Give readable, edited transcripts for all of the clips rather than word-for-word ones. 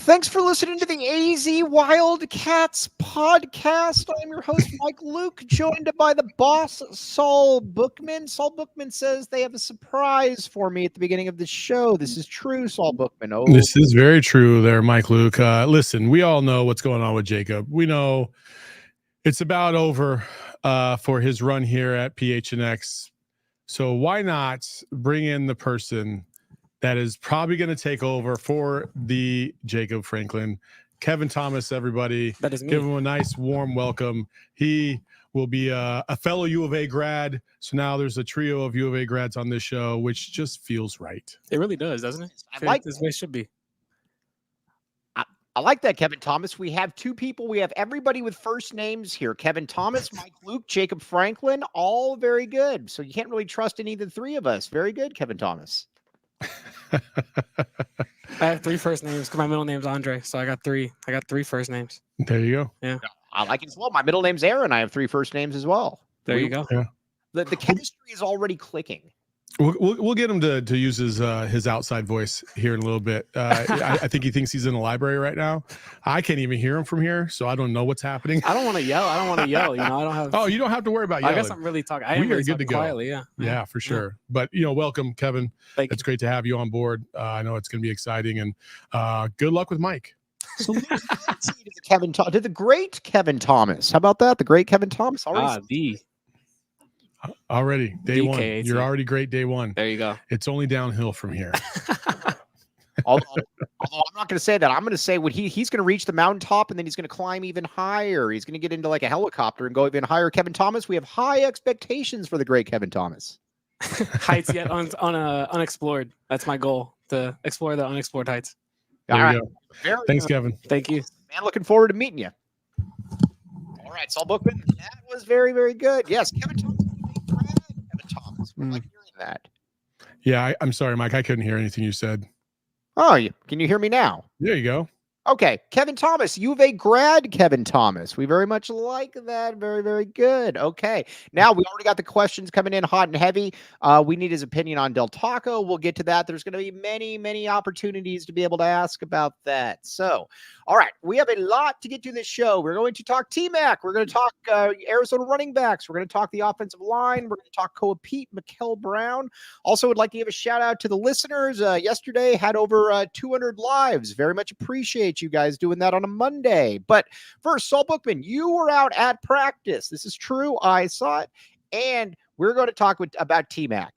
Thanks for listening to the AZ Wildcats podcast. I'm your host, Mike Luke, joined by the boss, Saul Bookman. Saul Bookman says they have a surprise for me at the beginning of the show. This is true, Saul Bookman. Oh, this is very true there, Mike Luke. Listen, we all know what's going on with Jacob. We know it's about over for his run here at PHNX. So why not bring in the person that is probably going to take over for the Jacob Franklin, Kevin Thomas, everybody. That is me. Give him a nice, warm welcome. He will be a fellow U of A grad. So now there's a trio of U of A grads on this show, which just feels right. It really does, doesn't it? I like this way it should be. I like that, Kevin Thomas. We have two people. We have everybody with first names here. Kevin Thomas, Mike Luke, Jacob Franklin, all very good. So you can't really trust any of the three of us. Very good, Kevin Thomas. I have three first names because my middle name's Andre, so I got three first names. There you go. Yeah, I like it as well. My middle name's Aaron. I have three first names as well. There you go. Yeah. The chemistry is already clicking. We'll get him to use his outside voice here in a little bit. I think he thinks he's in the library right now. I can't even hear him from here, so I don't know what's happening. I don't want to yell. You know, I don't have. Oh, you don't have to worry about yelling. I guess I'm really talking. I am We are really good to talking go. quietly. Yeah. Yeah, for sure. But welcome, Kevin. Thank you. It's great to have you on board. I know it's going to be exciting, and good luck with Mike. So to the great Kevin Thomas. How about that? The great Kevin Thomas. Already day one. DK18. You're already great day one. There you go. It's only downhill from here. Although I'm not going to say that. I'm going to say when he's going to reach the mountaintop and then he's going to climb even higher. He's going to get into like a helicopter and go even higher. Kevin Thomas, we have high expectations for the great Kevin Thomas. Heights yet unexplored. That's my goal, to explore the unexplored heights. There All you right. go. Thanks, Kevin. Thank you. Man, looking forward to meeting you. All right, Saul Bookman. That was very, very good. Yes, Kevin Thomas. Kevin Thomas. We like hearing that. Yeah, I'm sorry, Mike. I couldn't hear anything you said. Oh, can you hear me now? There you go. Okay, Kevin Thomas, U of A grad Kevin Thomas. We very much like that. Very, very good. Okay, now we already got the questions coming in hot and heavy. We need his opinion on Del Taco. We'll get to that. There's going to be many, many opportunities to be able to ask about that. So, all right, we have a lot to get to this show. We're going to talk T-Mac. We're going to talk Arizona running backs. We're going to talk the offensive line. We're going to talk Koa Pete, Mikel Brown. Also, would like to give a shout out to the listeners. Yesterday had over 200 lives. Very much appreciate you guys doing that on a Monday. But first, Saul Bookman, you were out at practice. This is true. I saw it. And we're going to talk about T-Mac.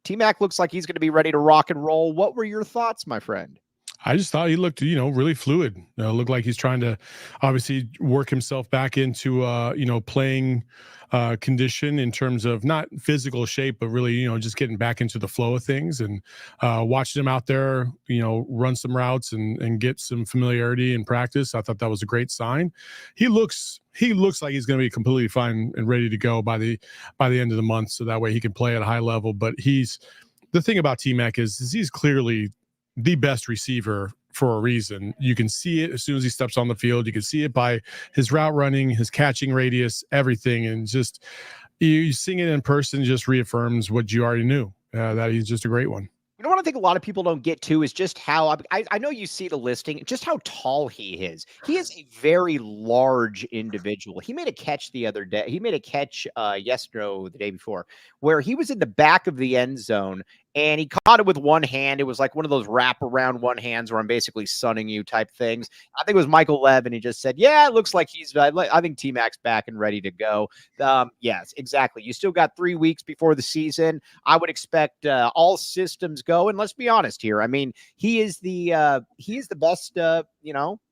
T-Mac looks like he's going to be ready to rock and roll. What were your thoughts, my friend? I just thought he looked, really fluid. Looked like he's trying to obviously work himself back into, playing condition in terms of not physical shape, but really, just getting back into the flow of things, and watching him out there, run some routes and get some familiarity in practice. I thought that was a great sign. He looks like he's going to be completely fine and ready to go by the end of the month. So that way he can play at a high level. But the thing about T-Mac is he's clearly the best receiver for a reason. You can see it as soon as he steps on the field. You can see it by his route running, his catching radius, everything. And just you seeing it in person just reaffirms what you already knew, that he's just a great one. You know what I think a lot of people don't get to is just how I know you see the listing, just how tall he is. He is a very large individual. He made a catch the other day. He made a catch the day before, where he was in the back of the end zone and he caught it with one hand. It was like one of those wrap around one hands where I'm basically sunning you type things. I think it was Michael Lev, and he just said, yeah, it looks like I think T-Mac's back and ready to go. Yes, exactly. You still got 3 weeks before the season. I would expect all systems go. And let's be honest here. I mean, he is the best,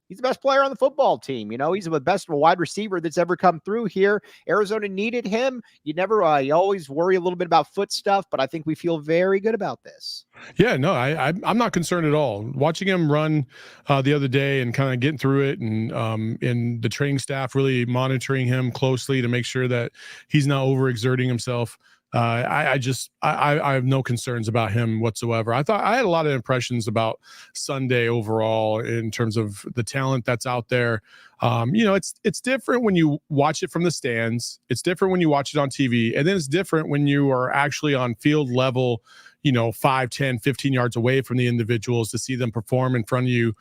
he's the best player on the football team. He's the best wide receiver that's ever come through here. Arizona needed him. You always worry a little bit about foot stuff, but I think we feel very good about this. Yeah, no, I'm not concerned at all. Watching him run the other day and kind of getting through it, and the training staff really monitoring him closely to make sure that he's not overexerting himself. I have no concerns about him whatsoever. I thought I had a lot of impressions about Sunday overall in terms of the talent that's out there. It's different when you watch it from the stands. It's different when you watch it on TV, and then it's different when you are actually on field level, 5, 10, 15 yards away from the individuals to see them perform in front of you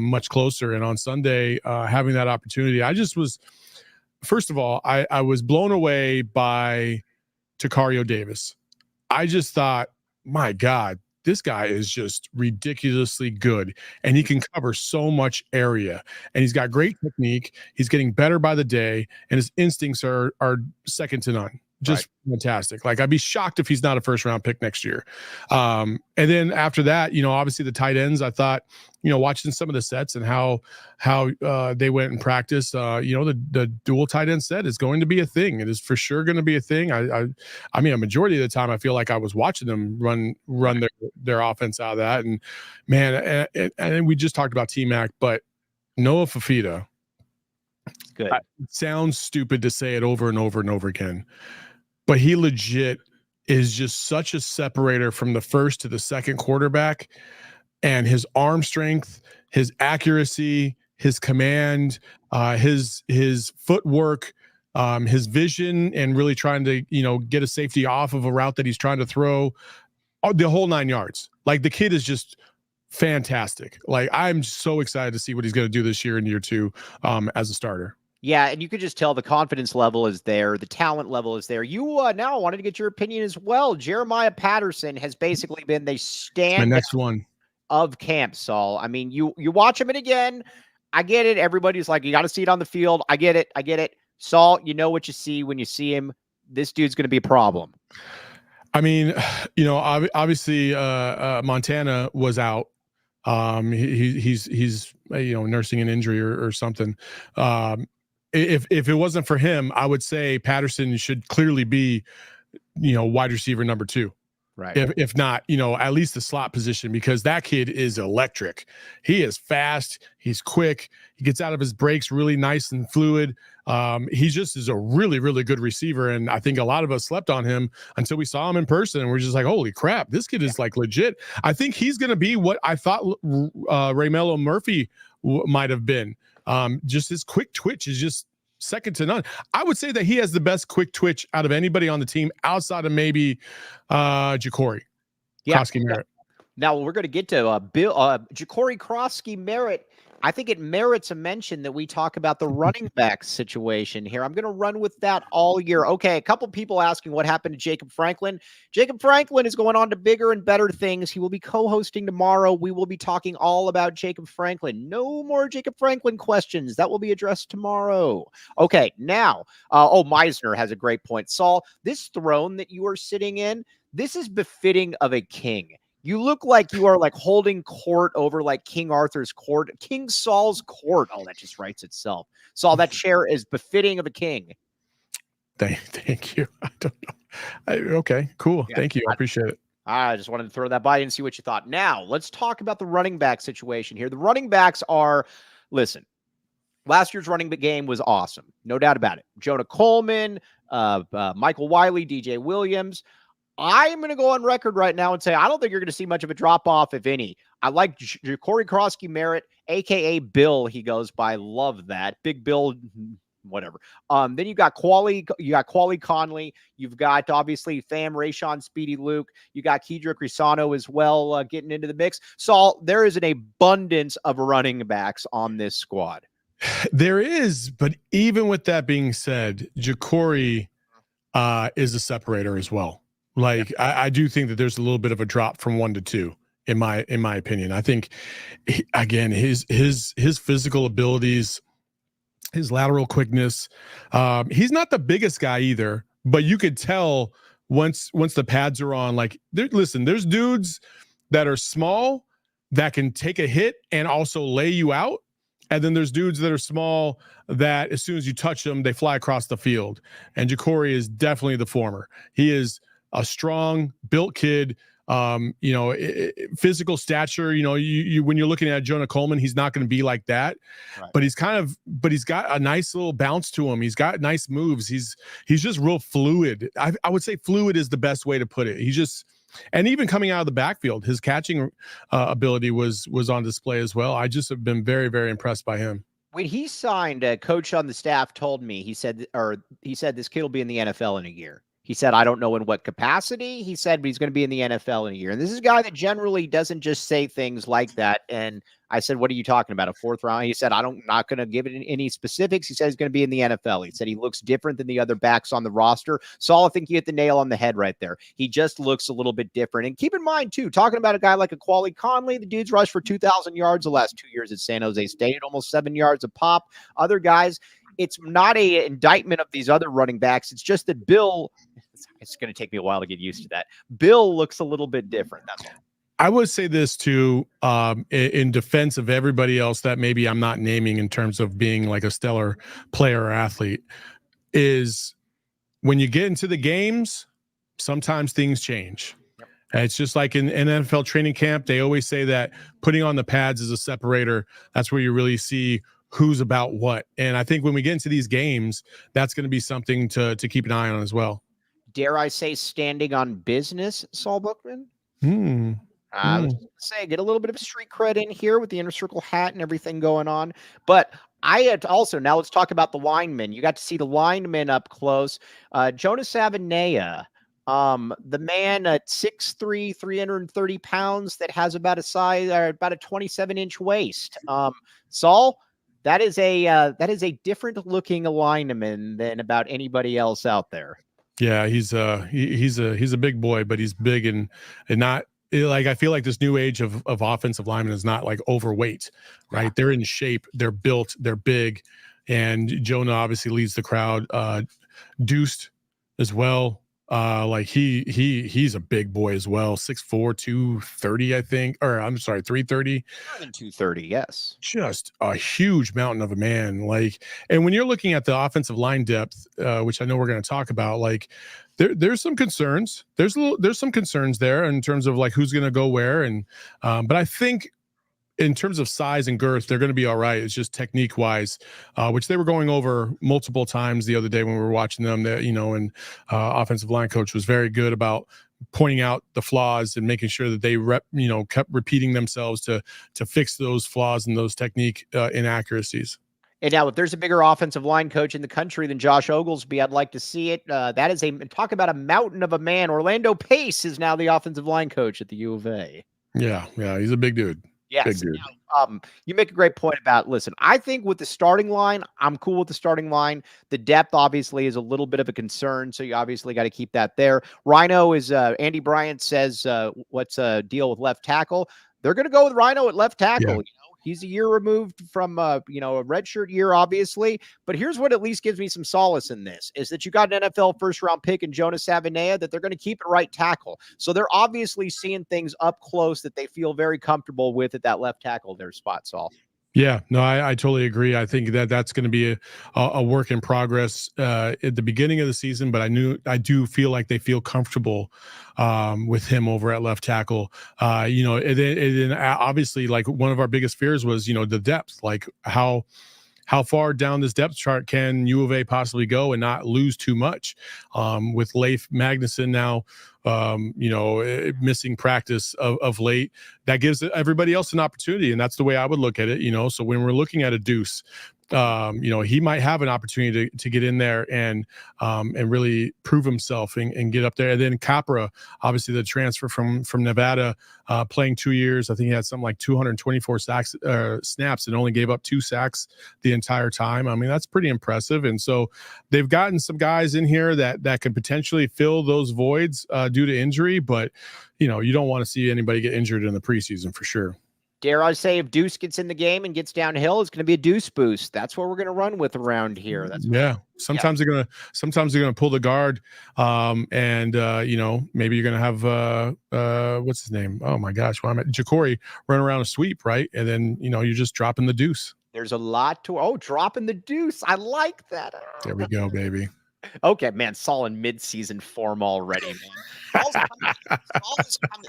much closer. And on Sunday, having that opportunity, first of all, I was blown away by Tetairoa Davis. I just thought, my God, this guy is just ridiculously good, and he can cover so much area, and he's got great technique. He's getting better by the day, and his instincts are second to none. Just fantastic. Like, I'd be shocked if he's not a first-round pick next year. And then after that, obviously the tight ends, I thought, watching some of the sets and how they went in practice, the dual tight end set is going to be a thing. It is for sure going to be a thing. I mean, a majority of the time, I feel like I was watching them run their offense out of that. And man, and we just talked about T-Mac, but Noah Fafita. Good. It sounds stupid to say it over and over and over again, but he legit is just such a separator from the first to the second quarterback, and his arm strength, his accuracy, his command, his footwork, his vision, and really trying to, get a safety off of a route that he's trying to throw, the whole 9 yards. Like, the kid is just fantastic. Like, I'm so excited to see what he's going to do this year in year 2 as a starter. Yeah, and you could just tell the confidence level is there. The talent level is there. You now wanted to get your opinion as well. Jeremiah Patterson has basically been the stand my next one of camp, Saul. I mean, you watch him, and again, I get it. Everybody's like, you got to see it on the field. I get it. Saul, you know what you see when you see him. This dude's going to be a problem. I mean, obviously Montana was out. He's nursing an injury or something. If it wasn't for him, I would say Patterson should clearly be, wide receiver number 2. Right. If not, at least the slot position, because that kid is electric. He is fast. He's quick. He gets out of his breaks really nice and fluid. He just is a really, really good receiver. And I think a lot of us slept on him until we saw him in person, and we're just like, holy crap, this kid is like legit. I think he's going to be what I thought Raymelo Murphy might have been. Just his quick twitch is just second to none. I would say that he has the best quick twitch out of anybody on the team outside of maybe Jacory. Yeah. Croskey-Merritt. Now we're going to get to Jacory Croskey-Merritt. I think it merits a mention that we talk about the running back situation here. I'm going to run with that all year. Okay, a couple people asking what happened to Jacob Franklin. Jacob Franklin is going on to bigger and better things. He will be co-hosting tomorrow. We will be talking all about Jacob Franklin. No more Jacob Franklin questions. That will be addressed tomorrow. Okay, now, Meisner has a great point. Saul, this throne that you are sitting in, this is befitting of a king. You look like you are like holding court over like King Arthur's court, King Saul's court. Oh, that just writes itself. Saul, that chair is befitting of a king. Thank you. I don't know. Okay, cool. Yeah, thank you. I appreciate it. I just wanted to throw that by and see what you thought. Now, let's talk about the running back situation here. The running backs are, listen, last year's running back game was awesome. No doubt about it. Jonah Coleman, Michael Wiley, DJ Williams. I'm going to go on record right now and say I don't think you're going to see much of a drop-off, if any. I like Jacory Croskey-Merritt, a.k.a. Bill, he goes by. Love that. Big Bill, whatever. Then you got Quali Conley. You've got, obviously, Fam, Rayshon, Speedy Luke. You got Kedrick Risano as well getting into the mix. Saul, there is an abundance of running backs on this squad. There is, but even with that being said, Jacory is a separator as well. Like, yeah. I do think that there's a little bit of a drop from 1 to 2 in my opinion. I think again, his physical abilities, his lateral quickness, he's not the biggest guy either, but you could tell once the pads are on, like, there's dudes that are small that can take a hit and also lay you out. And then there's dudes that are small that as soon as you touch them, they fly across the field. And Jacory is definitely the former. He is a strong built kid, You know, physical stature, you know, you when you're looking at Jonah Coleman, he's not going to be like that, Right. but he's got a nice little bounce to him. He's got nice moves. He's just real fluid. I would say fluid is the best way to put it. And even coming out of the backfield, his catching ability was on display as well. I just have been very, very impressed by him. When he signed, a coach on the staff told me, he said this kid will be in the NFL in a year. He said, I don't know in what capacity. He said, but he's going to be in the NFL in a year. And this is a guy that generally doesn't just say things like that. And I said, what are you talking about? A 4th round? He said, not going to give it any specifics. He said he's going to be in the NFL. He said he looks different than the other backs on the roster. Saul, I think you hit the nail on the head right there. He just looks a little bit different. And keep in mind, too, talking about a guy like a Quali Conley, the dude's rushed for 2,000 yards the last 2 years at San Jose State, almost 7 yards a pop. Other guys, it's not an indictment of these other running backs. It's just that Bill, it's going to take me a while to get used to that. Bill looks a little bit different. That's all. I would say this too, in defense of everybody else that maybe I'm not naming in terms of being like a stellar player or athlete, is when you get into the games, sometimes things change. Yep. It's just like in NFL training camp, they always say that putting on the pads is a separator. That's where you really see who's about what. And I think when we get into these games, that's going to be something to keep an eye on as well. Dare I say standing on business, Saul Bookman? Let's say get a little bit of street cred in here with the inner circle hat and everything going on. But I had also, now let's talk about the linemen. You got to see the linemen up close. Jonah Savaiinaea, the man at 6'3", 330 pounds that has about a 27-inch waist. Saul, that is a different looking lineman than about anybody else out there. Yeah, he's a big boy, but he's big and not like, I feel like this new age of offensive linemen is not like overweight, right? Yeah. They're in shape, they're built, they're big, and Jonah obviously leads the crowd. Deuced as well. Like he's a big boy as well. 6'4", 230, I think, or I'm sorry, 330. More than 230, yes. Just a huge mountain of a man. Like, and when you're looking at the offensive line depth, which I know we're going to talk about, like there's some concerns. There's some concerns there in terms of like who's going to go where, and but I think in terms of size and girth, they're going to be all right. It's just technique wise, which they were going over multiple times the other day when we were watching them. That, you know, and offensive line coach was very good about pointing out the flaws and making sure that they kept repeating themselves to fix those flaws and those technique inaccuracies. And now, if there's a bigger offensive line coach in the country than Josh Oglesby, I'd like to see it. That is talk about a mountain of a man. Orlando Pace is now the offensive line coach at the U of A. Yeah, he's a big dude. Yes. Now, you make a great point about, listen, I think with the starting line, I'm cool with the starting line. The depth obviously is a little bit of a concern, so you obviously got to keep that there. Rhino is, Andy Bryant says, what's a deal with left tackle? They're going to go with Rhino at left tackle. Yeah. He's a year removed from, a redshirt year, obviously. But here's what at least gives me some solace in this, is that you got an NFL first-round pick in Jonah Savaiinaea that they're going to keep at right tackle. So they're obviously seeing things up close that they feel very comfortable with at that left tackle, their spot, Saul. Yeah, no, I totally agree. I think that's going to be a work in progress at the beginning of the season, but I do feel like they feel comfortable with him over at left tackle. And obviously, like, one of our biggest fears was, the depth, like how far down this depth chart can U of A possibly go and not lose too much? With Leif Magnuson now, missing practice of late, that gives everybody else an opportunity. And that's the way I would look at it, So when we're looking at a Deuce, he might have an opportunity to get in there and really prove himself and get up there. And then Capra, obviously the transfer from Nevada, playing 2 years. I think he had something like 224 snaps and only gave up 2 sacks the entire time. I mean, that's pretty impressive. And so they've gotten some guys in here that can potentially fill those voids due to injury, but you don't want to see anybody get injured in the preseason for sure. Dare I say, if Deuce gets in the game and gets downhill, it's going to be a Deuce boost. That's what we're going to run with around here. Sometimes they're going to pull the guard, and maybe you're going to have what's his name? Oh my gosh, Jacory run around a sweep, right? And then you're just dropping the Deuce. There's a lot to dropping the Deuce. I like that. There we go, baby. Okay, man, Saul in mid-season form already, man.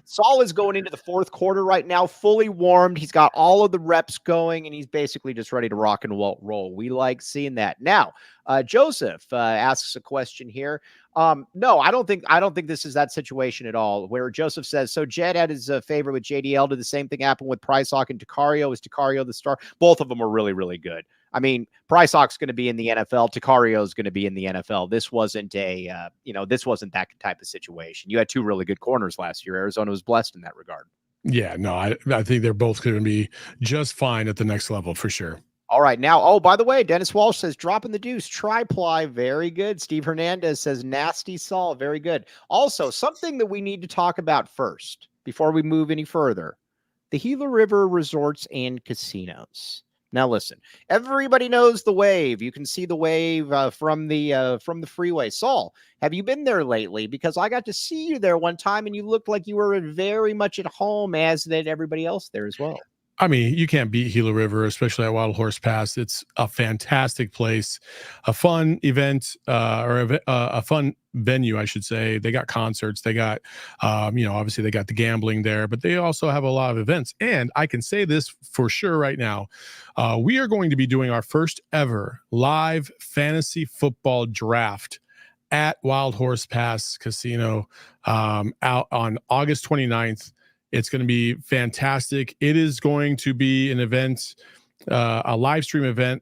Saul is going into the fourth quarter right now, fully warmed. He's got all of the reps going, and he's basically just ready to rock and roll. We like seeing that. Now, Joseph asks a question here. No, I don't think this is that situation at all. Where Joseph says, so Jed had his favorite with JDL. Did the same thing happen with Price Hawk and Tetairoa? Is Tetairoa the star? Both of them are really, really good. I mean, Price Hawk's going to be in the NFL. Tetairoa is going to be in the NFL. This wasn't this wasn't that type of situation. You had two really good corners last year. Arizona was blessed in that regard. Yeah, no, I think they're both going to be just fine at the next level for sure. All right. Now, oh, by the way, Dennis Walsh says, dropping the deuce, try-ply. Very good. Steve Hernandez says, nasty Saul. Very good. Also, something that we need to talk about first before we move any further, the Gila River Resorts and Casinos. Now, listen, everybody knows the Wave. You can see the Wave from the freeway. Saul, have you been there lately? Because I got to see you there one time, and you looked like you were very much at home, as did everybody else there as well. I mean, you can't beat Gila River, especially at Wild Horse Pass. It's a fantastic place, a fun event, or a fun venue, I should say. They got concerts. They got, obviously they got the gambling there, but they also have a lot of events. And I can say this for sure right now. We are going to be doing our first ever live fantasy football draft at Wild Horse Pass Casino out on August 29th. It's going to be fantastic. It is going to be an event, a live stream event,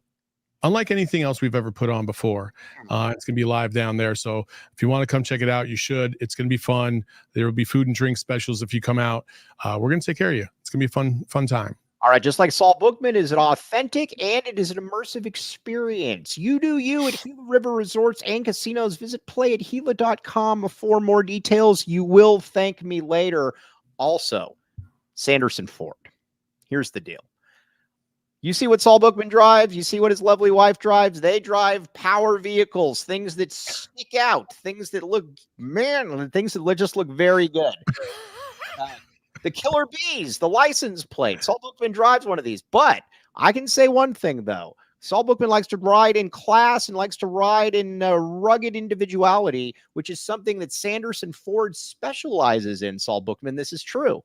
unlike anything else we've ever put on before. It's going to be live down there. So if you want to come check it out, you should. It's going to be fun. There will be food and drink specials if you come out. We're going to take care of you. It's going to be a fun time. All right, just like Saul Bookman is an authentic and it is an immersive experience. You do you at Gila River Resorts and Casinos. Visit playatgila.com for more details. You will thank me later. Also, Sanderson Ford. Here's the deal. You see what Saul Bookman drives. You see what his lovely wife drives. They drive power vehicles, things that stick out, things that look, things that just look very good. The Killer Bees, the license plate. Saul Bookman drives one of these. But I can say one thing, though. Saul Bookman likes to ride in class and likes to ride in rugged individuality, which is something that Sanderson Ford specializes in. Saul Bookman, this is true.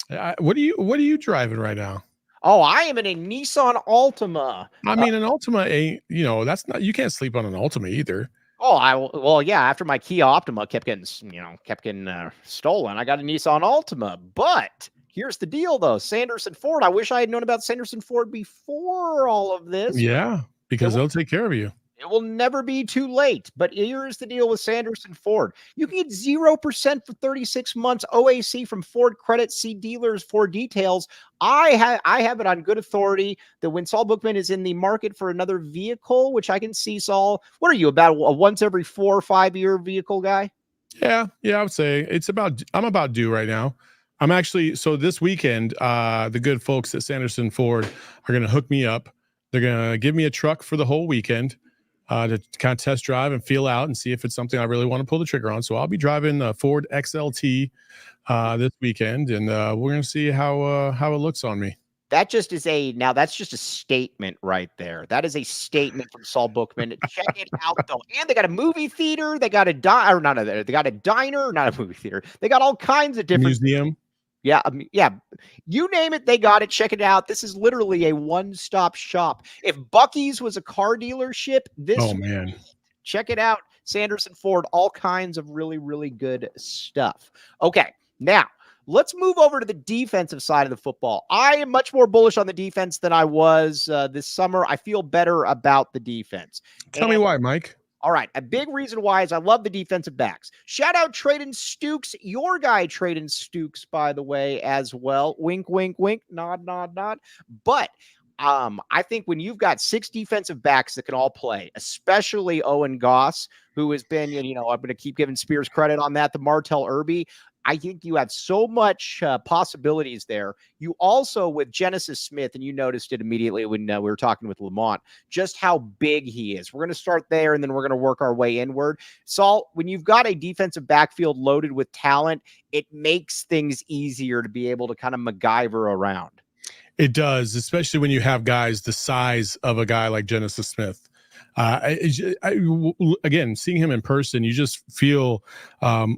What are you driving right now? Oh, I am in a Nissan Altima. I mean, an Altima ain't, that's not, you can't sleep on an Altima either. Oh, yeah. After my Kia Optima kept getting stolen, I got a Nissan Altima. But here's the deal, though. Sanderson Ford. I wish I had known about Sanderson Ford before all of this. Yeah, because they'll take care of you. It will never be too late. But here's the deal with Sanderson Ford. You can get 0% for 36 months OAC from Ford Credit. See dealers for details. I have it on good authority that when Saul Bookman is in the market for another vehicle, which I can see, Saul, what are you, about a once every 4 or 5 year vehicle guy? Yeah, I would say I'm about due right now. I'm actually, so this weekend, the good folks at Sanderson Ford are going to hook me up. They're going to give me a truck for the whole weekend to kind of test drive and feel out and see if it's something I really want to pull the trigger on. So I'll be driving a Ford XLT this weekend, and we're going to see how it looks on me. That's just a statement right there. That is a statement from Saul Bookman. Check it out, though. And they got a movie theater. They got they got a diner, not a movie theater. They got all kinds of different museum. Yeah, you name it, they got it. Check it out. This is literally a one-stop shop. If Buc-ee's was a car dealership, check it out. Sanderson Ford, all kinds of really, really good stuff. Okay, now let's move over to the defensive side of the football. I am much more bullish on the defense than I was this summer. I feel better about the defense. Tell me why, Mike. All right. A big reason why is I love the defensive backs. Shout out Traden Stukes, your guy Traden Stukes, by the way, as well. Wink, wink, wink, nod, nod, nod. But I think when you've got 6 defensive backs that can all play, especially Owen Goss, who has been, I'm going to keep giving Spears credit on that, the Martell Irby, I think you have so much possibilities there. You also, with Genesis Smith, and you noticed it immediately when we were talking with Lamont, just how big he is. We're going to start there, and then we're going to work our way inward. Saul, when you've got a defensive backfield loaded with talent, it makes things easier to be able to kind of MacGyver around. It does, especially when you have guys the size of a guy like Genesis Smith. Again, seeing him in person, you just feel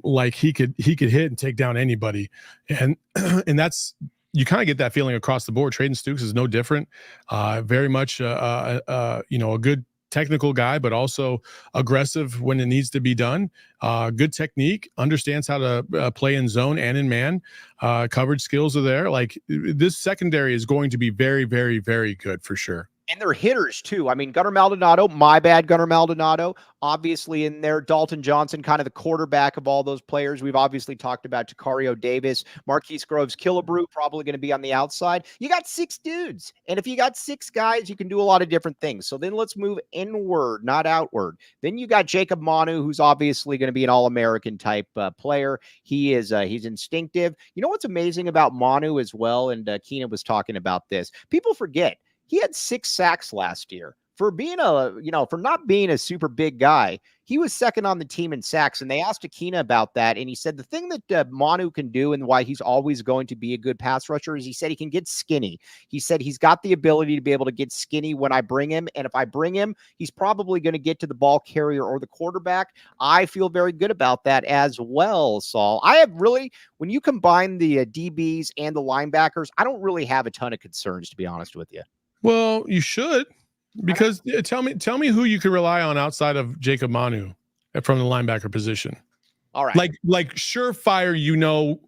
like he could hit and take down anybody, and and that's, you kind of get that feeling across the board. Traden Stukes is no different. Very much a good technical guy, but also aggressive when it needs to be done. Good technique, understands how to play in zone and in man. Coverage skills are there. Like, this secondary is going to be very, very, very good for sure. And they're hitters too. I mean, Gunnar Maldonado, my bad, Gunnar Maldonado, obviously in there. Dalton Johnson, kind of the quarterback of all those players. We've obviously talked about Tacario Davis, Marquise Groves, Killebrew, probably going to be on the outside. You got 6 dudes. And if you got 6 guys, you can do a lot of different things. So then let's move inward, not outward. Then you got Jacob Manu, who's obviously going to be an All-American type player. He is he's instinctive. You know what's amazing about Manu as well? And Keenan was talking about this. People forget. He had 6 sacks last year. For being for not being a super big guy, he was second on the team in sacks. And they asked Akina about that. And he said the thing that Manu can do and why he's always going to be a good pass rusher is he said he can get skinny. He said he's got the ability to be able to get skinny when I bring him. And if I bring him, he's probably going to get to the ball carrier or the quarterback. I feel very good about that as well, Saul. I have really, when you combine the DBs and the linebackers, I don't really have a ton of concerns, to be honest with you. Well, you should, because tell me who you can rely on outside of Jacob Manu from the linebacker position. All right. Like surefire,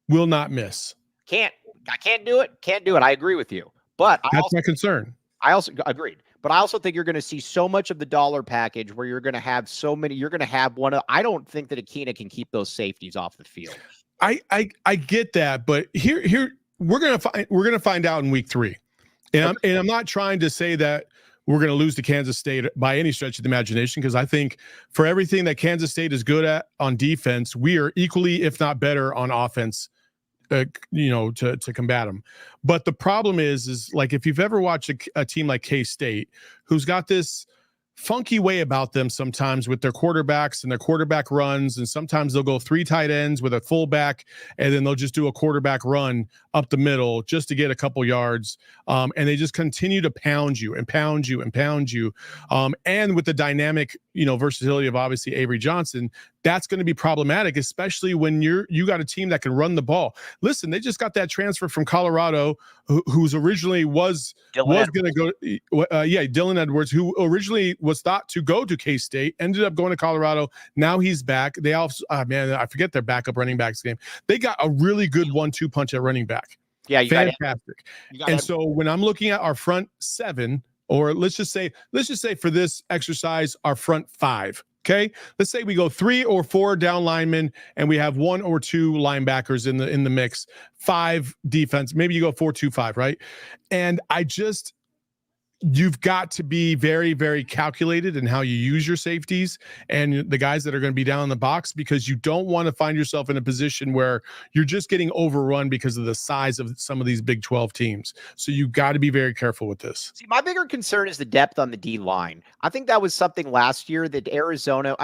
will not miss. I can't do it. Can't do it. I agree with you. But that's my concern. I also agreed. But I also think you're going to see so much of the dollar package where you're going to have so many. You're going to have I don't think that Akina can keep those safeties off the field. I get that, but here we're gonna find out in week 3. And I'm not trying to say that we're going to lose to Kansas State by any stretch of the imagination, because I think for everything that Kansas State is good at on defense, we are equally, if not better, on offense, to combat them. But the problem is like, if you've ever watched a team like K-State, who's got this funky way about them sometimes with their quarterbacks and their quarterback runs, and sometimes they'll go 3 tight ends with a fullback, and then they'll just do a quarterback run up the middle just to get a couple yards, and they just continue to pound you and pound you and pound you, and with the dynamic versatility of obviously Avery Johnson, that's going to be problematic, especially when you got a team that can run the ball. Listen, they just got that transfer from Colorado, who's originally was going to go. Dylan Edwards, who originally was thought to go to K-State, ended up going to Colorado. Now he's back. They also, I forget their backup running backs game. They got a really good 1-2 punch at running back. Yeah, fantastic. And so when I'm looking at our front 7, or let's just say for this exercise, our front 5. Okay, let's say we go 3 or 4 down linemen, and we have 1 or 2 linebackers in the mix. 5 defense. Maybe you go 4-2-5, right? And you've got to be very, very calculated in how you use your safeties and the guys that are going to be down in the box, because you don't want to find yourself in a position where you're just getting overrun because of the size of some of these Big 12 teams. So you got to be very careful with this. See, my bigger concern is the depth on the D line. I think that was something last year that Arizona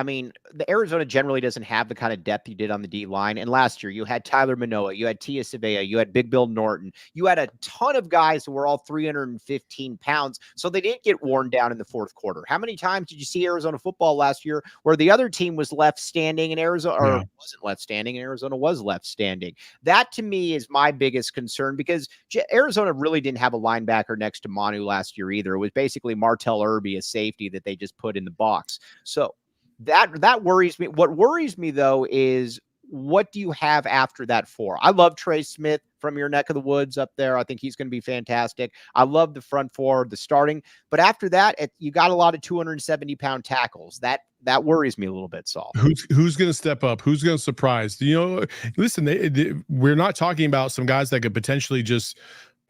generally doesn't have the kind of depth you did on the D line. And last year you had Tyler Manoa, you had Tia Savaiinaea, you had Big Bill Norton, you had a ton of guys who were all 315 pounds. So they didn't get worn down in the fourth quarter. How many times did you see Arizona football last year where the other team was left standing and Arizona wasn't left standing and Arizona was left standing? That to me is my biggest concern, because Arizona really didn't have a linebacker next to Manu last year either. It was basically Martell Irby, a safety that they just put in the box. So that worries me. What worries me though is, what do you have after that 4? I love Trey Smith from your neck of the woods up there. I think he's going to be fantastic. I love the front 4, the starting. But after that, you got a lot of 270-pound tackles. That worries me a little bit, Saul. Who's going to step up? Who's going to surprise? Listen, we're not talking about some guys that could potentially just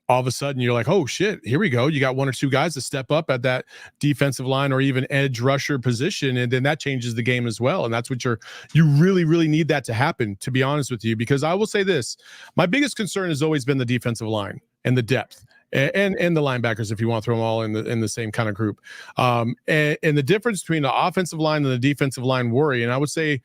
all of a sudden you're like, oh shit, here we go. You got 1 or 2 guys to step up at that defensive line or even edge rusher position. And then that changes the game as well. And that's what you really, really need that to happen, to be honest with you, because I will say this, my biggest concern has always been the defensive line and the depth and the linebackers, if you want to throw them all in the same kind of group. And the difference between the offensive line and the defensive line worry. And I would say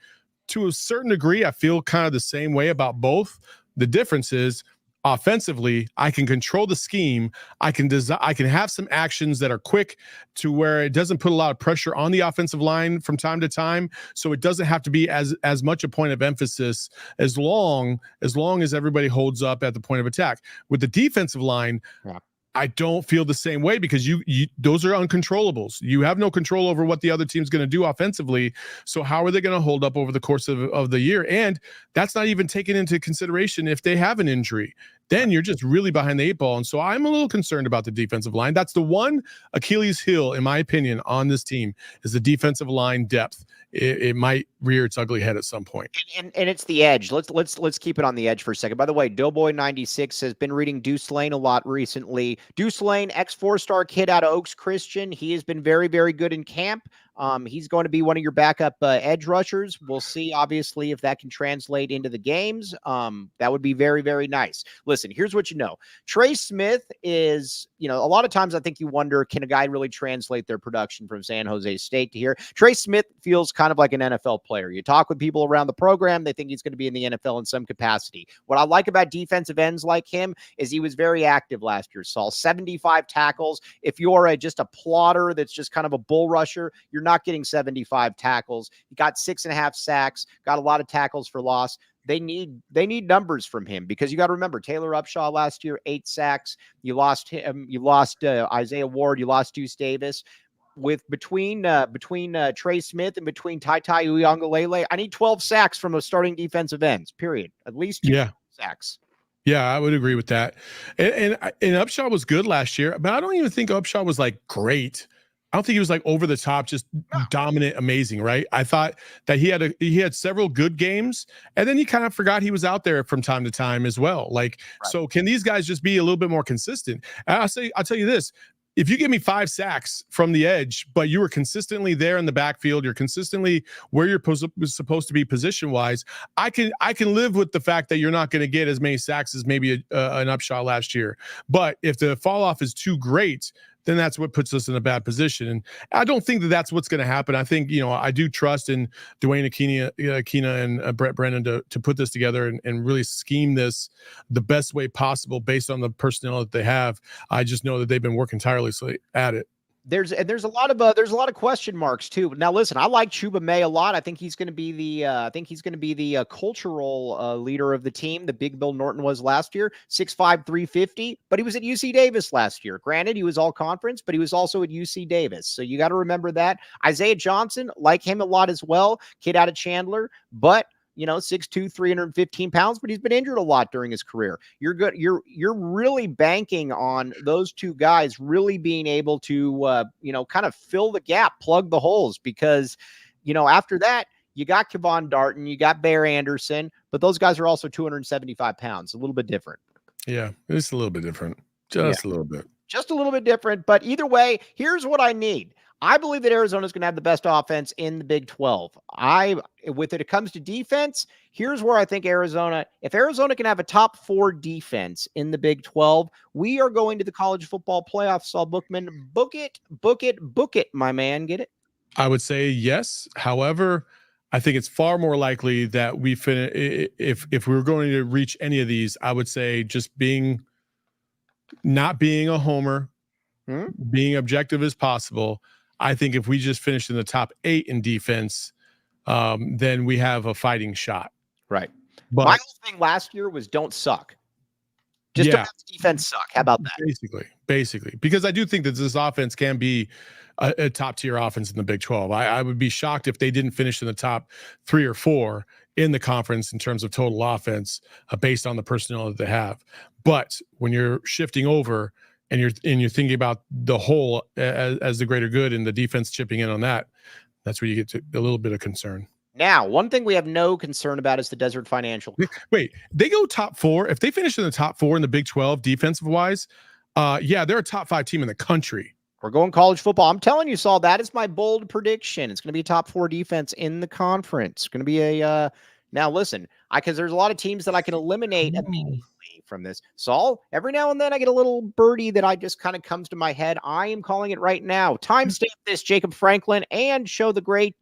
to a certain degree, I feel kind of the same way about both. The difference is, offensively, I can control the scheme. I can have some actions that are quick to where it doesn't put a lot of pressure on the offensive line from time to time. So it doesn't have to be as much a point of emphasis as long as everybody holds up at the point of attack. With the defensive line, I don't feel the same way because you those are uncontrollables. You have no control over what the other team's going to do offensively. So how are they going to hold up over the course of the year? And that's not even taken into consideration if they have an injury. Then you're just really behind the 8 ball. And so I'm a little concerned about the defensive line. That's the one Achilles heel, in my opinion, on this team is the defensive line depth. It might rear its ugly head at some point. And it's the edge. Let's keep it on the edge for a second. By the way, Doughboy96 has been reading Deuce Lane a lot recently. Deuce Lane, ex-4-star kid out of Oaks Christian. He has been very, very good in camp. He's going to be one of your backup edge rushers. We'll see, obviously, if that can translate into the games. That would be very, very nice. Listen, here's what you know. Trey Smith is, a lot of times I think you wonder, can a guy really translate their production from San Jose State to here? Trey Smith feels kind of like an NFL player. You talk with people around the program, they think he's going to be in the NFL in some capacity. What I like about defensive ends like him is he was very active last year, Saul. 75 tackles. If you're just a plotter that's just kind of a bull rusher, you're not getting 75 tackles. He got 6.5 sacks, got a lot of tackles for loss. They need numbers from him because you got to remember Taylor Upshaw last year, 8 sacks. You lost him. You lost Isaiah Ward. You lost Deuce Davis. Between Trey Smith and between Taitai Uyunglele, I need 12 sacks from a starting defensive ends. Period. At least 2 sacks. Yeah, I would agree with that. And Upshaw was good last year, but I don't even think Upshaw was like great. I don't think he was like over the top, just dominant, amazing, right? I thought that he had several good games, and then you kind of forgot he was out there from time to time as well. So can these guys just be a little bit more consistent? I'll tell you this. If you give me 5 sacks from the edge, but you were consistently there in the backfield, you're consistently where you're supposed to be position-wise, I can live with the fact that you're not going to get as many sacks as maybe an Upshaw last year. But if the fall-off is too great, then that's what puts us in a bad position. And I don't think that that's what's going to happen. I think, I do trust in Dwayne Aquina and Brent Brennan to put this together and really scheme this the best way possible based on the personnel that they have. I just know that they've been working tirelessly at it. There's a lot of question marks too. Now, listen, I like Chuba May a lot. I think he's going to be the cultural leader of the team. The big Bill Norton was last year, 6'5", 350, but he was at UC Davis last year. Granted, he was all conference, but he was also at UC Davis. So you got to remember that. Isaiah Johnson, like him a lot as well. Kid out of Chandler, but 6'2", 315 pounds, but he's been injured a lot during his career. You're good. You're really banking on those two guys really being able to, kind of fill the gap, plug the holes, because, after that, you got Kevon Darton, you got Bear Anderson, but those guys are also 275 pounds, a little bit different. Yeah, it's a little bit different. Just a little bit. Just a little bit different, but either way, here's what I need. I believe that Arizona is going to have the best offense in the Big 12. With it comes to defense, here's where I think if Arizona can have a top 4 defense in the Big 12, we are going to the college football playoffs. Saul Bookman, book it, my man. Get it? I would say yes. However, I think it's far more likely that we finish if we were going to reach any of these. I would say just not being a homer, being objective as possible. I think if we just finish in the top 8 in defense, then we have a fighting shot. Right. But my whole thing last year was don't suck. Just don't have the defense suck. How about that? Basically, because I do think that this offense can be a top tier offense in the Big 12. I would be shocked if they didn't finish in the top 3 or 4 in the conference in terms of total offense based on the personnel that they have. But when you're shifting over and you're thinking about the whole as the greater good and the defense chipping in on that, that's where you get to a little bit of concern. Now, one thing we have no concern about is the Desert Financial. Wait, they go top 4. If they finish in the top 4 in the Big 12 defensive wise, they're a top 5 team in the country. We're going college football. I'm telling you, Saul, that is my bold prediction. It's going to be a top 4 defense in the conference. It's going to be now listen, because there's a lot of teams that I can eliminate immediately from this. Saul, every now and then I get a little birdie that I just kind of comes to my head. I am calling it right now. Timestamp this, Jacob Franklin, and show the great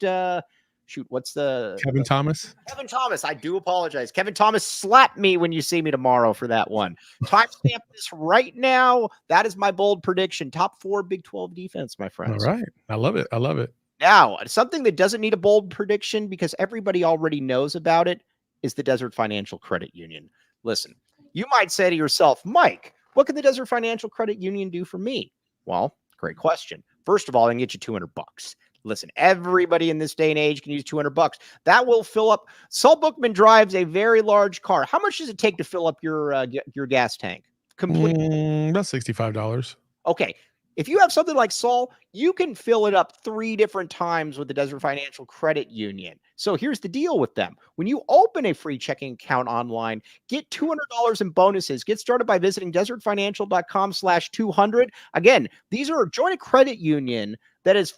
shoot, what's the Kevin Thomas? Kevin Thomas. I do apologize. Kevin Thomas, slap me when you see me tomorrow for that one. Timestamp this right now. That is my bold prediction. Top 4 Big 12 defense, my friends. All right. I love it. I love it. Now, something that doesn't need a bold prediction because everybody already knows about it is the Desert Financial Credit Union. Listen, you might say to yourself, Mike, what can the Desert Financial Credit Union do for me? Well, great question. First of all, I can get you $200. Listen, everybody in this day and age can use $200. That will fill up. Saul Bookman drives a very large car. How much does it take to fill up your gas tank? Completely. About $65. Okay. If you have something like Saul, you can fill it up 3 different times with the Desert Financial Credit Union. So here's the deal with them. When you open a free checking account online, get $200 in bonuses. Get started by visiting desertfinancial.com/200. Again, these are join a credit union that is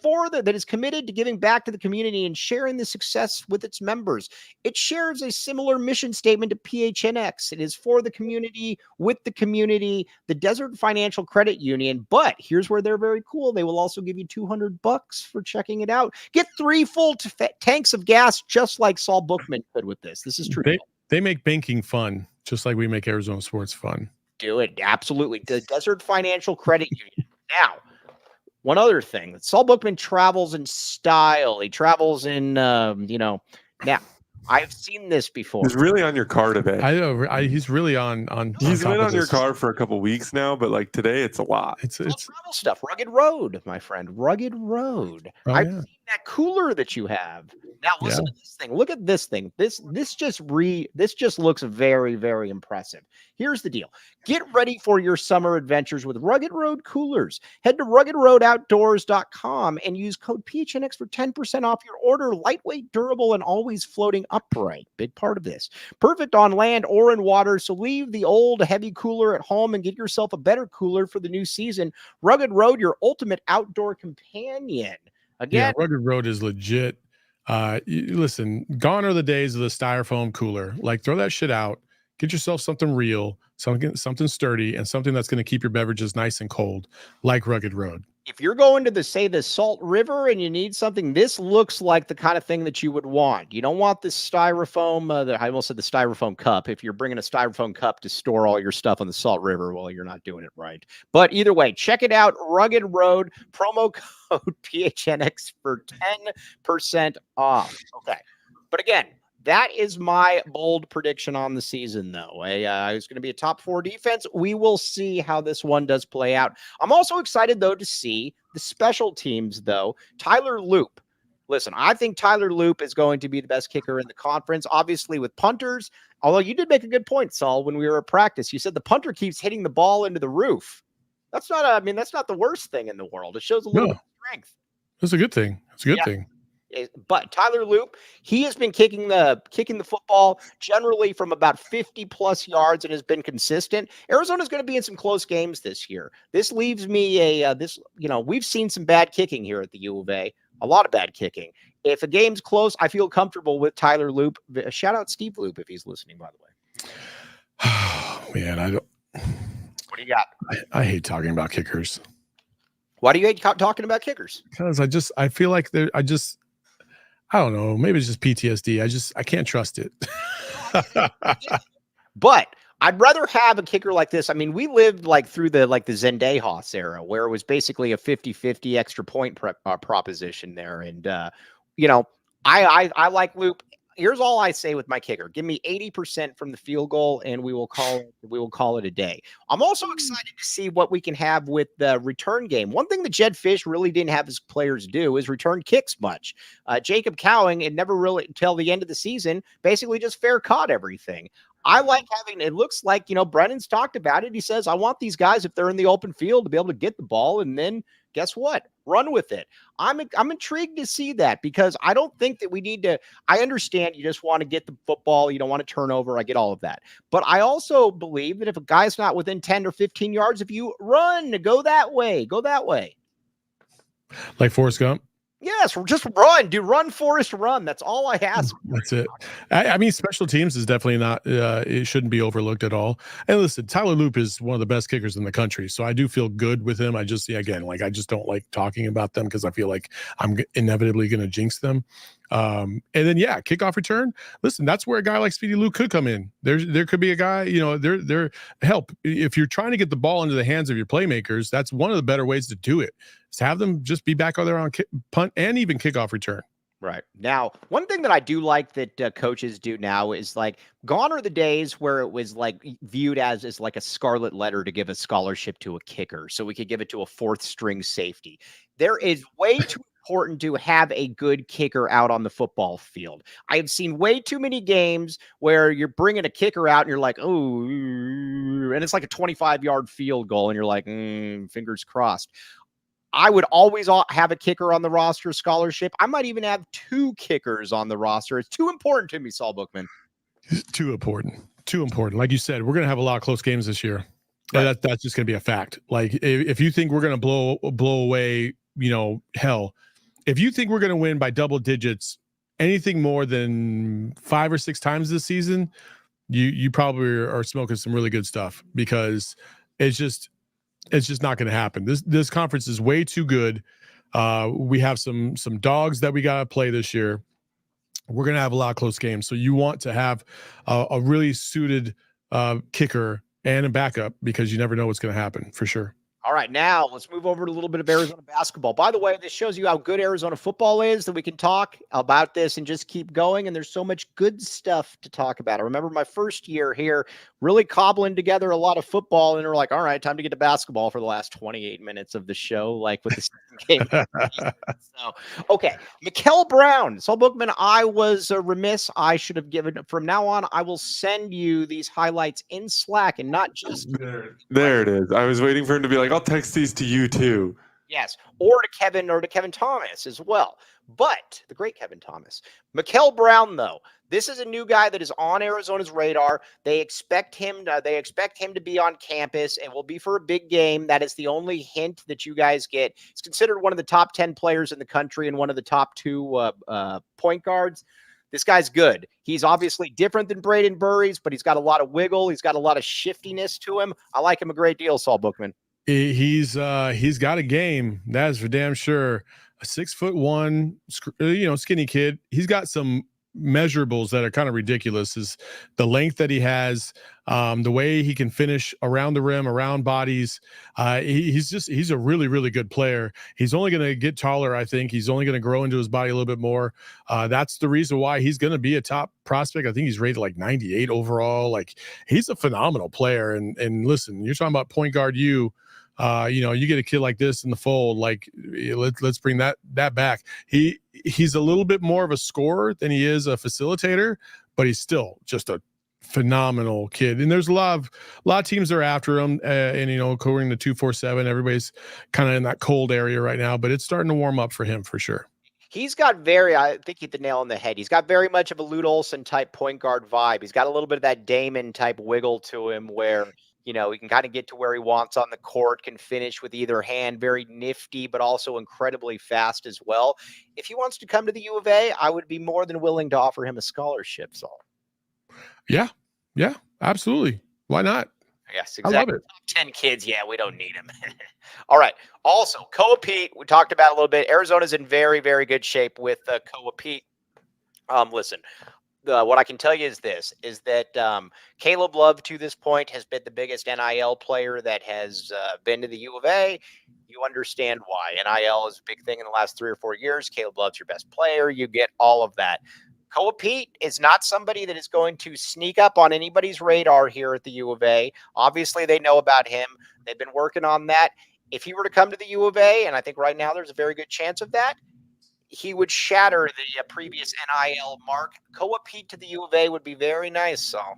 committed to giving back to the community and sharing the success with its members. It shares a similar mission statement to PHNX. It is for the community, with the community, the Desert Financial Credit Union. But here's where they're very cool. They will also give you $200 for checking it out. Get 3 full tanks of gas, just like Saul Bookman could with this. This is true. They make banking fun, just like we make Arizona sports fun. Do it. Absolutely. The Desert Financial Credit Union. Now, one other thing, Saul Bookman travels in style. He travels in, now I've seen this before. He's really on your car today. I know. He's really on. He's been on your car for a couple weeks now, but like today, it's a lot. It's travel stuff. Rugged Road, my friend. Rugged Road. I've seen that cooler that you have. Now listen to this thing. Look at this thing. This just looks very, very impressive. Here's the deal. Get ready for your summer adventures with Rugged Road coolers. Head to ruggedroadoutdoors.com and use code PHNX for 10% off your order. Lightweight, durable, and always floating upright. Big part of this. Perfect on land or in water. So leave the old heavy cooler at home and get yourself a better cooler for the new season. Rugged Road, your ultimate outdoor companion. Again, Rugged Road is legit. Listen, gone are the days of the styrofoam cooler. Like, throw that shit out. Get yourself something real, something sturdy, and something that's going to keep your beverages nice and cold, like Rugged Road. If you're going to the Salt River and you need something, this looks like the kind of thing that you would want. You don't want the styrofoam, I almost said the styrofoam cup. If you're bringing a styrofoam cup to store all your stuff on the Salt River, well, you're not doing it right. But either way, check it out. Rugged Road, promo code PHNX for 10% off. Okay. But again, that is my bold prediction on the season, though. It's going to be a top 4 defense. We will see how this one does play out. I'm also excited, though, to see the special teams, though. Tyler Loop. Listen, I think Tyler Loop is going to be the best kicker in the conference, obviously with punters. Although you did make a good point, Saul, when we were at practice. You said the punter keeps hitting the ball into the roof. That's not the worst thing in the world. It shows a little bit of strength. That's a good thing. It's a good thing. But Tyler Loop, he has been kicking the football generally from about 50 plus yards and has been consistent. Arizona's going to be in some close games this year. This leaves me we've seen some bad kicking here at the U of A, a lot of bad kicking. If a game's close, I feel comfortable with Tyler Loop. Shout out Steve Loop if he's listening, by the way. Oh, man, What do you got? I hate talking about kickers. Why do you hate talking about kickers? Because I feel like I don't know. Maybe it's just PTSD. I can't trust it. But I'd rather have a kicker like this. I mean, we lived through the Zendejas era where it was basically a 50-50 extra point proposition there. And, I like Loop. Here's all I say with my kicker. Give me 80% from the field goal and we will call it a day. I'm also excited to see what we can have with the return game. One thing that Jed Fish really didn't have his players do is return kicks much. Jacob Cowing, it never really until the end of the season, basically just fair caught everything. I like having, it looks like, Brennan's talked about it. He says, I want these guys, if they're in the open field, to be able to get the ball and then guess what? Run with it. I'm intrigued to see that because I don't think that we need to. I understand you just want to get the football. You don't want to turn over. I get all of that. But I also believe that if a guy's not within 10 or 15 yards, if you run, go that way. Like Forrest Gump? Yes, just run. Run, Forrest, run. That's all I ask. That's it. I mean, special teams is definitely not, it shouldn't be overlooked at all. And listen, Tyler Loop is one of the best kickers in the country. So I do feel good with him. I just don't like talking about them because I feel like I'm inevitably going to jinx them. And then kickoff return. Listen, that's where a guy like Speedy Lou could come in. There could be a guy, there help. If you're trying to get the ball into the hands of your playmakers, that's one of the better ways to do it. Is have them just be back out there on punt and even kickoff return. Right. Now, one thing that I do like that coaches do now is like gone are the days where it was like viewed as like a scarlet letter to give a scholarship to a kicker. So we could give it to a fourth string safety. There is way too important to have a good kicker out on the football field. I have seen way too many games where you're bringing a kicker out and you're like, oh, and it's like a 25-yard field goal and you're like, fingers crossed. I would always have a kicker on the roster scholarship. I might even have 2 kickers on the roster. It's too important to me, Saul Bookman. Too important. Too important. Like you said, we're going to have a lot of close games this year. Right. That's just going to be a fact. Like if you think we're going to blow away, hell, if you think we're going to win by double digits, anything more than 5 or 6 times this season, you probably are smoking some really good stuff, because it's just not going to happen. This conference is way too good. We have some dogs that we got to play this year. We're going to have a lot of close games. So you want to have a really suited kicker and a backup, because you never know what's going to happen, for sure. All right, now let's move over to a little bit of Arizona basketball. By the way, this shows you how good Arizona football is, that we can talk about this and just keep going. And there's so much good stuff to talk about. I remember my first year here really cobbling together a lot of football, and we're like, all right, time to get to basketball for the last 28 minutes of the show, like with the second game. So, okay, Mikel Brown. Saul Bookman, I was remiss. I should have given, from now on, I will send you these highlights in Slack and not just. There it is. I was waiting for him to be like, I'll text these to you too. Yes, or to Kevin Thomas as well. But the great Kevin Thomas. Mikel Brown, though, this is a new guy that is on Arizona's radar. They expect him to be on campus and will be for a big game. That is the only hint that you guys get. He's considered one of the top 10 players in the country and one of the top 2 point guards. This guy's good. He's obviously different than Braden Burries, but he's got a lot of wiggle. He's got a lot of shiftiness to him. I like him a great deal, Saul Bookman. He's got a game, that is for damn sure. A 6'1", skinny kid. He's got some measurables that are kind of ridiculous. Is the length that he has, the way he can finish around the rim, around bodies. He's a really, really good player. He's only going to get taller. I think he's only going to grow into his body a little bit more. That's the reason why he's going to be a top prospect. I think he's rated like 98 overall. Like, he's a phenomenal player. And listen, you're talking about point guard. You get a kid like this in the fold, like let's bring that back. He's a little bit more of a scorer than he is a facilitator, but he's still just a phenomenal kid. And there's a lot of teams that are after him, and according to 247, everybody's kind of in that cold area right now, but it's starting to warm up for him for sure. He's got I think he hit the nail on the head. He's got very much of a Lute Olson type point guard vibe. He's got a little bit of that Damon type wiggle to him, where he can kind of get to where he wants on the court, can finish with either hand, very nifty, but also incredibly fast as well. If he wants to come to the U of A, I would be more than willing to offer him a scholarship, Saul. Yeah, absolutely. Why not? Yes, exactly. I love it. Top 10 kids, we don't need him. All right. Also, Koa Pete, we talked about a little bit. Arizona's in very, very good shape with Koa Pete. Listen, what I can tell you is that Caleb Love to this point has been the biggest NIL player that has been to the U of A. You understand why. NIL is a big thing in the last 3 or 4 years. Caleb Love's your best player. You get all of that. Koa Pete is not somebody that is going to sneak up on anybody's radar here at the U of A. Obviously, they know about him. They've been working on that. If he were to come to the U of A, and I think right now there's a very good chance of that, he would shatter the previous NIL mark. Koa Pete to the U of A would be very nice, Saul.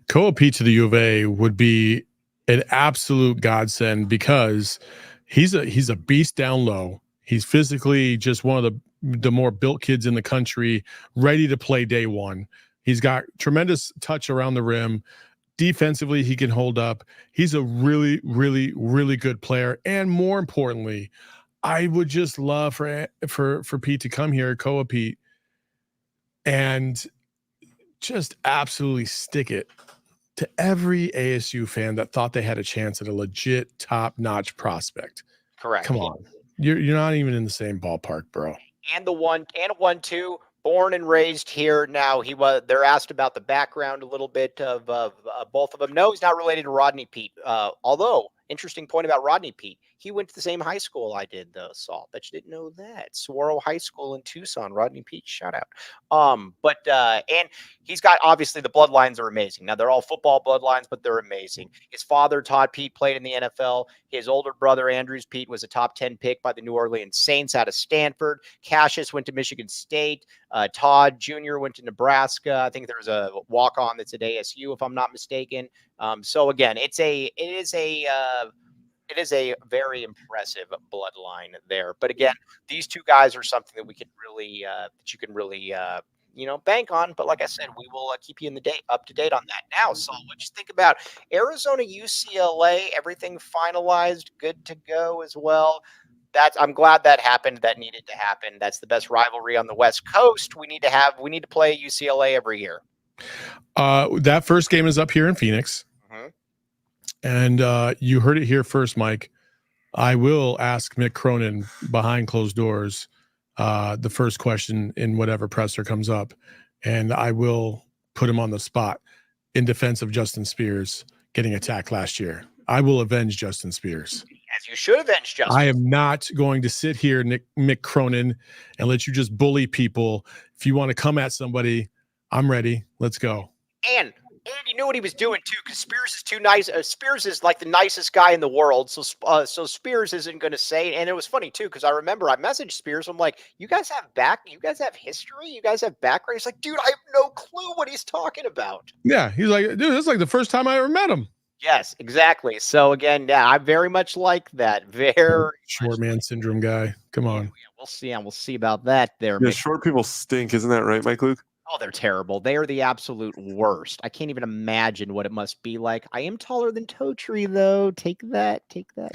Koa Pete to the U of A would be an absolute godsend, because he's a beast down low. He's physically just one of the more built kids in the country, ready to play day one. He's got tremendous touch around the rim. Defensively, he can hold up. He's a really, really, really good player. And more importantly, I would just love for Pete to come here, Koa Pete, and just absolutely stick it to every ASU fan that thought they had a chance at a legit top-notch prospect. Correct. Come on. You're not even in the same ballpark, bro. and the 1-2, born and raised here. Now they're asked about the background a little bit of both of them. No, he's not related to Rodney Peete. Although interesting point about Rodney Peete, he went to the same high school I did though. Saul, bet you didn't know that. Saguaro High School in Tucson. Rodney Peete, shout out. And he's got, obviously the bloodlines are amazing. Now they're all football bloodlines, but they're amazing. His father, Todd Peete, played in the NFL. His older brother, Andrews Peete, was a top 10 pick by the New Orleans Saints out of Stanford. Cassius went to Michigan State. Todd Jr. went to Nebraska. I think there's a walk-on that's at ASU, if I'm not mistaken. So again, it is a very impressive bloodline there. But again, these two guys are something that we can really, that you can really, bank on. But like I said, we will keep you up to date on that. Now, Saul, what you think about Arizona UCLA? Everything finalized, good to go as well. I'm glad that happened. That needed to happen. That's the best rivalry on the West Coast. We need to play UCLA every year. That first game is up here in Phoenix. And you heard it here first, Mike. I will ask Mick Cronin behind closed doors the first question in whatever presser comes up, and I will put him on the spot in defense of Justin Spears getting attacked last year. I will avenge Justin Spears. As you should avenge Justin. I am not going to sit here, Mick Cronin, and let you just bully people. If you want to come at somebody, I'm ready. Let's go. And he knew what he was doing too, because Spears is too nice. Spears is like the nicest guy in the world, so Spears isn't going to say it. And it was funny too, because I remember I messaged Spears. I'm like, "You guys have history. You guys have background." He's like, "Dude, I have no clue what he's talking about." Yeah, he's like, "Dude, this is like the first time I ever met him." Yes, exactly. So again, yeah, I very much like that. Very short man syndrome guy. Come on. Yeah, we'll see about that. There, yeah, short people stink, isn't that right, Mike Luke? Oh, they're terrible. They are the absolute worst. I can't even imagine what it must be like. I am taller than Totri, though. Take that. While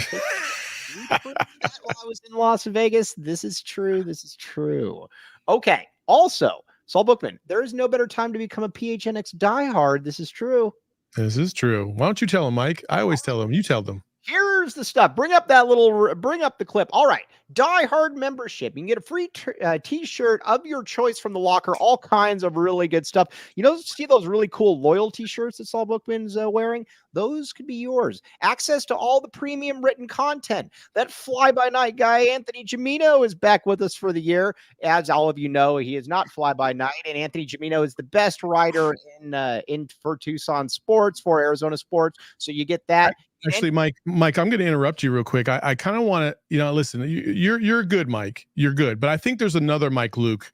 I was in Las Vegas. This is true. Okay. Also, Saul Bookman, there is no better time to become a PHNX diehard. This is true. Why don't you tell them, Mike? I always tell them. You tell them. Here's the stuff. Bring up the clip. All right. Die Hard membership. You can get a free t-shirt of your choice from the locker. All kinds of really good stuff. See those really cool loyalty shirts that Saul Bookman's wearing? Those could be yours. Access to all the premium written content. That fly-by-night guy, Anthony Gimino, is back with us for the year. As all of you know, he is not fly-by-night, and Anthony Gimino is the best writer for Tucson sports, for Arizona sports. So you get that. Actually, Mike, I'm going to interrupt you real quick. I kind of want to, listen, you're good, Mike. You're good. But I think there's another Mike Luke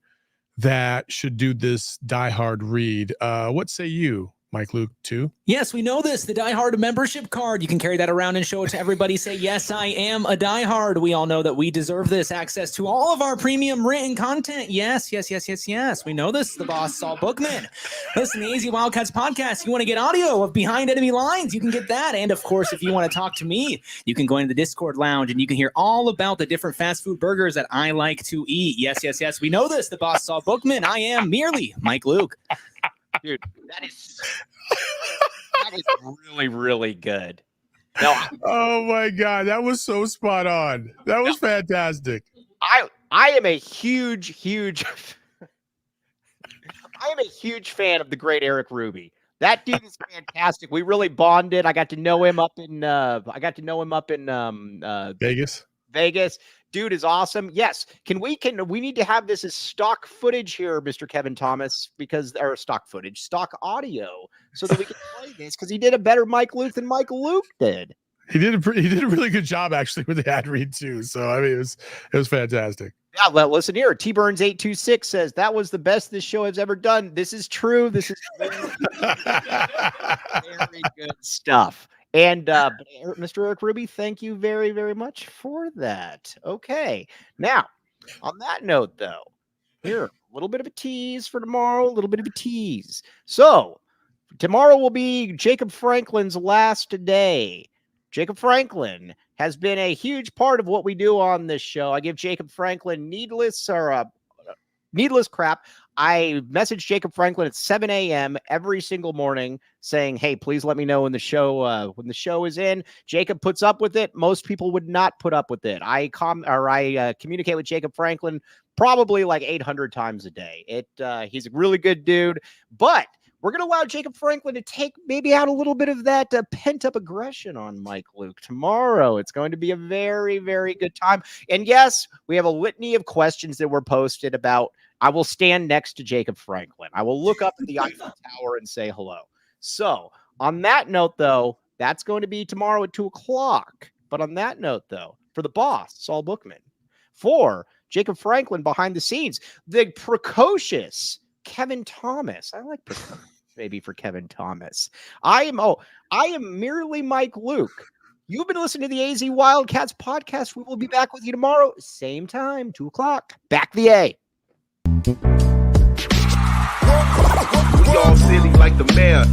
that should do this Die Hard read. What say you, Mike Luke, too? Yes, we know this. The Die Hard membership card. You can carry that around and show it to everybody. Say, yes, I am a Die Hard. We all know that we deserve this. Access to all of our premium written content. Yes. We know this. The boss, Saul Bookman. Listen, the AZ Wildcats podcast. You want to get audio of Behind Enemy Lines? You can get that. And of course, if you want to talk to me, you can go into the Discord lounge and you can hear all about the different fast food burgers that I like to eat. Yes. We know this. The boss, Saul Bookman. I am merely Mike Luke. Dude, that is really, really good. No, oh my God, that was so spot on. That was fantastic. I am a huge fan of the great Eric Ruby. That dude is fantastic. We really bonded. I got to know him up in Vegas. Dude is awesome. Yes. We need to have this as stock footage here, Mr. Kevin Thomas, stock audio, so that we can play this, because he did a better Mike Luke than Mike Luke did. He did a really good job actually with the ad read too. So I mean, it was fantastic. Yeah, listen here. T Burns 826 says that was the best this show has ever done. This is true. This is very good stuff. And Mr. Eric Ruby, thank you very, very much for that. Okay. Now, on that note, though, here, a little bit of a tease for tomorrow, So, tomorrow will be Jacob Franklin's last day. Jacob Franklin has been a huge part of what we do on this show. I give Jacob Franklin needless crap. I message Jacob Franklin at 7 a.m. every single morning saying, hey, please let me know when the show is in. Jacob puts up with it. Most people would not put up with it. I communicate with Jacob Franklin probably like 800 times a day. He's a really good dude, but we're going to allow Jacob Franklin to take maybe out a little bit of that pent-up aggression on Mike Luke tomorrow. It's going to be a very, very good time. And yes, we have a litany of questions that were posted about. I will stand next to Jacob Franklin. I will look up at the Eiffel Tower and say hello. So on that note, though, that's going to be tomorrow at 2 o'clock. But on that note, though, for the boss, Saul Bookman, for Jacob Franklin behind the scenes, the precocious Kevin Thomas. I like precocious maybe for Kevin Thomas. I am merely Mike Luke. You've been listening to the AZ Wildcats podcast. We will be back with you tomorrow, same time, 2 o'clock. Back the A. We all silly like the mayor.